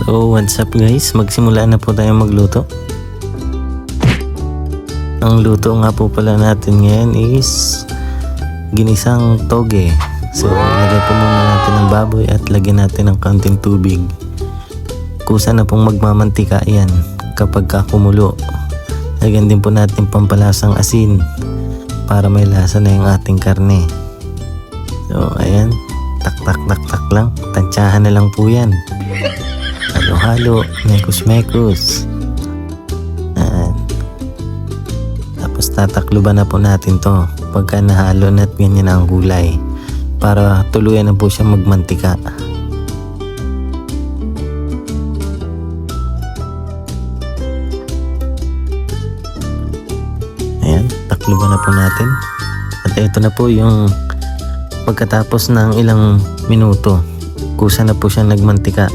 So what's up guys, magsimula na po tayo magluto. Ang luto nga po pala natin ngayon is ginisang toge. So lagay po muna natin ng baboy at lagyan natin ng kaunting tubig. Kusa na pong magmamantika yan kapag kumulo. Lagyan din po natin pampalasang asin para may lasa na yung ating karne. So ayan, tak lang, tansyahan na lang po yan. Halo-halo, mekos-mekos. Tapos tatakluban na po natin to pagka nahalo na at ganyan ang gulay para tuluyan na po siya magmantika. Ayan, takluban na po natin. At ito na po yung pagkatapos ng ilang minuto. Kusa na po siya nagmantika.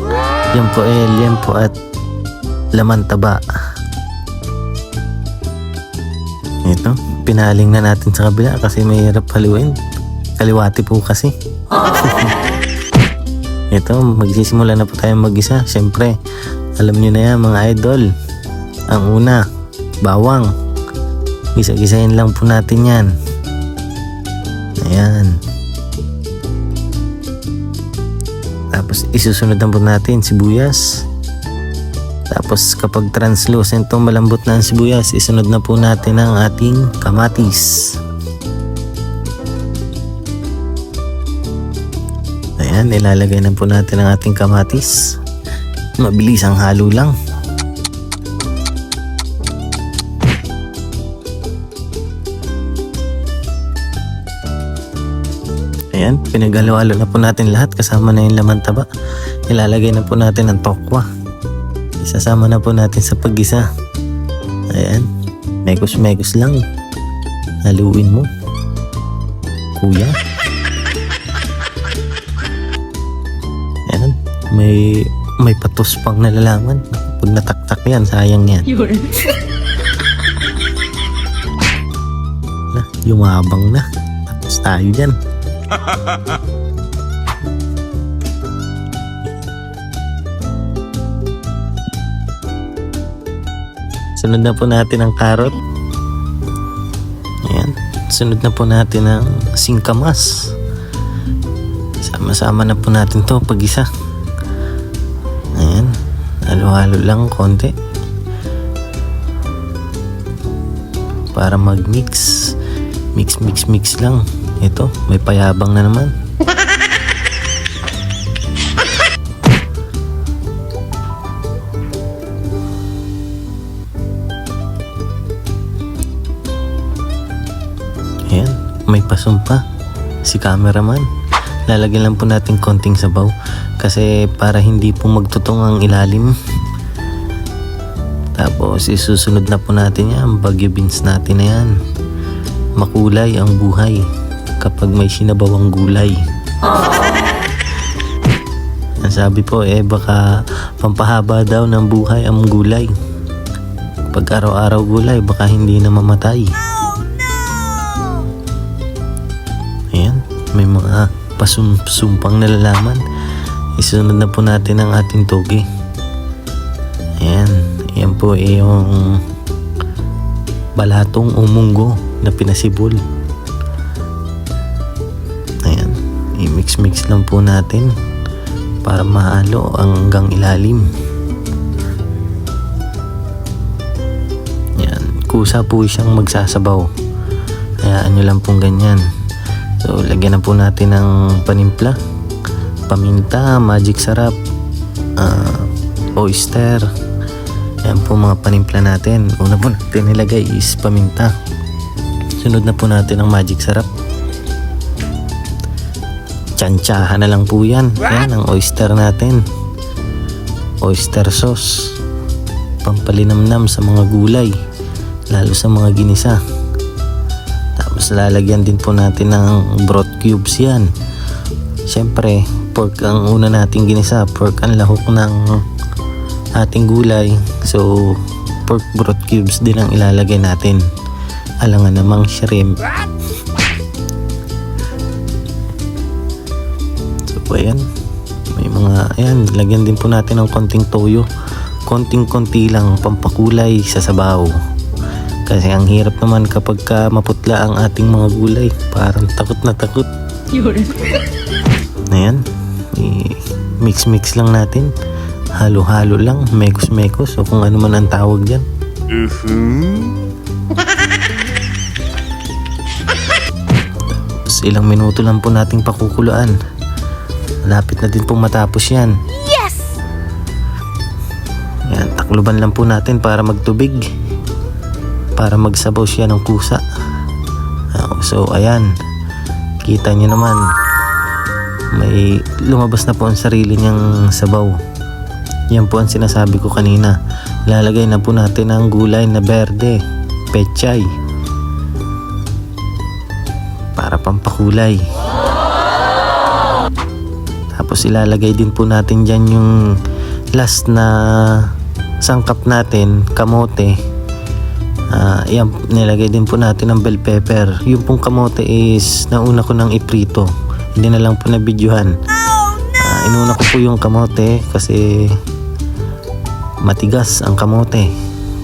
Yan po liempo at laman taba. Ito, pinaling na natin sa kabila kasi may hirap haluin. Kaliwati po kasi. Ito, magsisimula na po tayo mag-isa. Siyempre, alam nyo na yan mga idol. Ang una, bawang. Gisa-gisahin lang po natin yan. Ayan. Tapos isusunod na po natin sibuyas. Tapos kapag translucent to, malambot na ang sibuyas, isunod na po natin ang ating kamatis. Ayan, ilalagay na po natin ang ating kamatis. Mabilis ang halo lang. Ayan, pinaghalo-halo na po natin lahat kasama na yung laman taba. Ilalagay na po natin ang tokwa. Isasama na po natin sa paggisa. Ayan, mekos-mekos lang. Haluin mo, kuya. Ayan, may patos pang nalalaman. Pag nataktak yan, sayang yan. Yumabang na. Tapos tayo dyan. Sunod na po natin ang carrot. Ayan. Sunod na po natin ang singkamas. Sama-sama na po natin to pag-isa. Ayan. Halo-halo lang konti para mag-mix. Mix lang. Ito, may payabang na naman. Ayan, may pasumpa si cameraman. Lalagyan lang po natin konting sabaw kasi para hindi po magtutong ang ilalim. Tapos isusunod na po natin yan, bagyo beans natin na yan. Makulay ang buhay kapag may sinabawang gulay. Ang sabi po baka pampahaba daw ng buhay ang gulay. Pag araw-araw gulay baka hindi na mamatay. Ayan, may mga pasumpang nalalaman. Isunod na po natin ang ating toge. Ayan po yung balatong o munggo na pinasibol. Ayan, i-mix lang po natin para mahalo hanggang ilalim. Ayan, kusa po siyang magsasabaw. Hayaan nyo lang pong ganyan. So lagyan na po natin ng panimpla, paminta, magic sarap, oyster. Ayan po mga panimpla natin. Una po natin nilagay is paminta. Sunod na po natin ang magic sarap. Tsansyahan na lang po yan. Ayan ang oyster natin. Oyster sauce. Pampalinamnam sa mga gulay, lalo sa mga ginisa. Tapos lalagyan din po natin ng broth cubes yan. Siyempre, pork ang una nating ginisa. Pork ang lahok ng ating gulay. So, pork broth cubes din ang ilalagay natin. Alangan namang shrimp. So, ayan. May mga, ayan, lagyan din po natin ng konting toyo. Konting-konti lang pampakulay sa sabaw. Kasi ang hirap naman kapag maputla ang ating mga gulay. Parang takot na takot. Ayan. Mix-mix lang natin. Halo-halo lang. Mekos-mekos. O kung ano man ang tawag dyan. Tapos ilang minuto lang po nating pakukuluan. Malapit na din po matapos yan. Yes! Yan, takluban lang po natin para magtubig. Para magsabaw siya ng kusa. So ayan, kita nyo naman, may lumabas na po ang sarili niyang sabaw. Yan po ang sinasabi ko kanina. Lalagay na po natin ang gulay na berde, pechay, para pampakulay. Tapos ilalagay din po natin dyan yung last na sangkap natin, kamote. Yan, nilagay din po natin ang bell pepper. Yung pong kamote is nauna ko nang iprito. Hindi na lang po nabidyohan. Inuna ko po yung kamote kasi matigas ang kamote.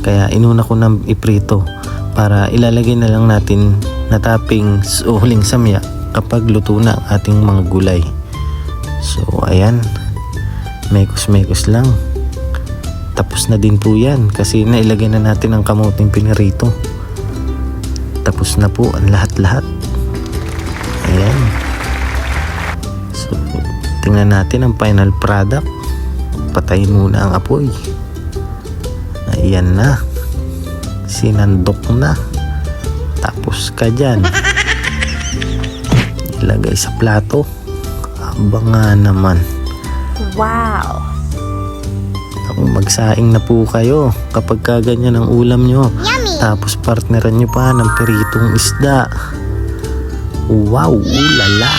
Kaya inuna ko nang iprito para ilalagay na lang natin na toppings o huling samya kapag luto na ang ating mga gulay. So ayan, mekos-mekos lang. Tapos na din po yan kasi nailagay na natin ang kamuting pinirito. Tapos na po ang lahat-lahat. Ayan. So tingnan natin ang final product. Patayin muna ang apoy. Ayan na. Sinandok na. Tapos ka dyan. Ilagay sa plato. Abangan naman. Wow! Magsaing na po kayo kapag kaganyan ang ulam nyo. Yummy! Tapos partneran nyo pa ng peritong isda. Wow! Ulala!